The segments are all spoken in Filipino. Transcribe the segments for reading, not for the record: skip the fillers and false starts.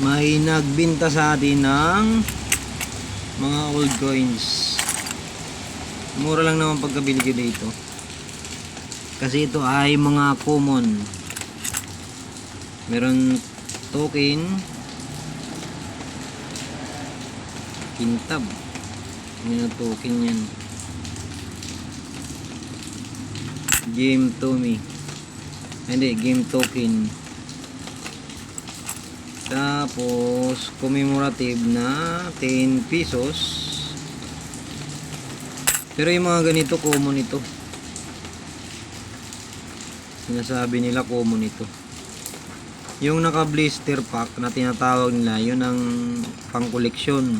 may nagbinta sa atin ng mga old coins. Mura lang naman pagkabili ko dito, kasi ito ay mga common. Meron token, kintab, may token yan, game to me, hindi, game token. Tapos commemorative na 10 pesos. Pero yung mga ganito common ito, sinasabi nila common ito. Yung naka blister pack na tinatawag nila, yun ang pang koleksyon,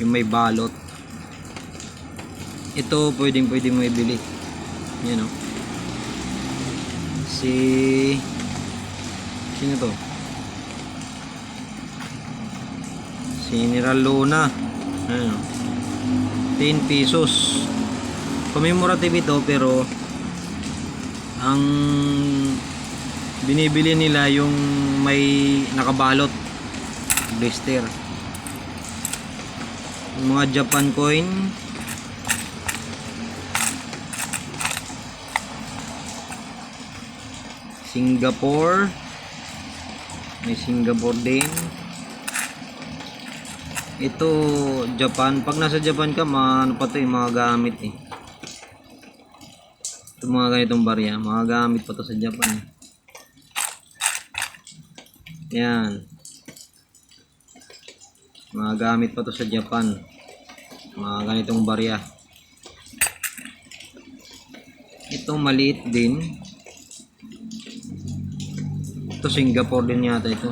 yung may balot. Ito pwedeng mo ibili. Yan o, sino to? Si General Luna. Ano, 10 pesos. Commemorative ito, pero ang binibili nila yung may nakabalot blister. Yung mga Japan coin, Singapore, may Singapore din. Ito Japan. Pag nasa Japan ka, ano pa to, yung mga gamit eh. Ito mga ganitong barya, mga gamit pa to sa Japan. Yan, mga gamit pa to sa Japan, mga ganitong barya. Ito maliit din. Ito Singapore din yata ito.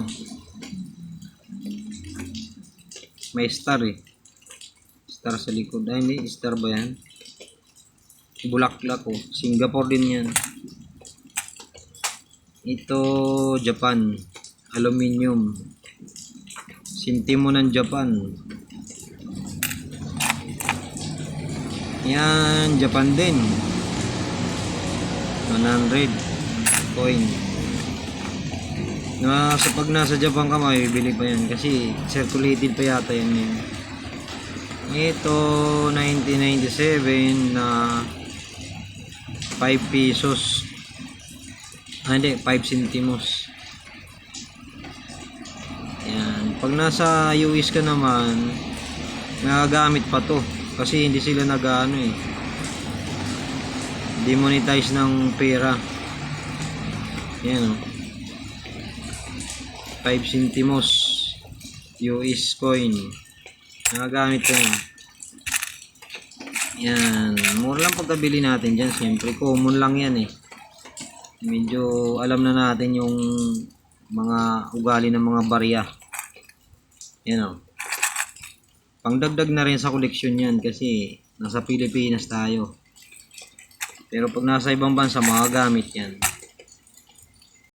May star eh, star sa likod. Ay hindi, star ba yan? Bulaklak oh. Singapore din yan. Ito Japan, aluminium, sintimo ng Japan. Yan, Japan din, 100 coin. Pag nasa Japan ka, may bibili pa yan kasi circulated pa yata yan yun. Ito 1997 na 5 pesos, hindi, 5 centimos. Yan, pag nasa US ka naman, nagagamit pa to kasi hindi sila nag-ano eh, demonetize ng pera. Yan o, 5 centimos US coin, nagagamit ko yan. Yan, mura lang pagkabili natin dyan. Siyempre common lang yan eh, medyo alam na natin yung mga ugali ng mga barya. Yan o, pangdagdag na rin sa koleksyon yan kasi nasa Pilipinas tayo. Pero pag nasa ibang bansa, mga gamit yan.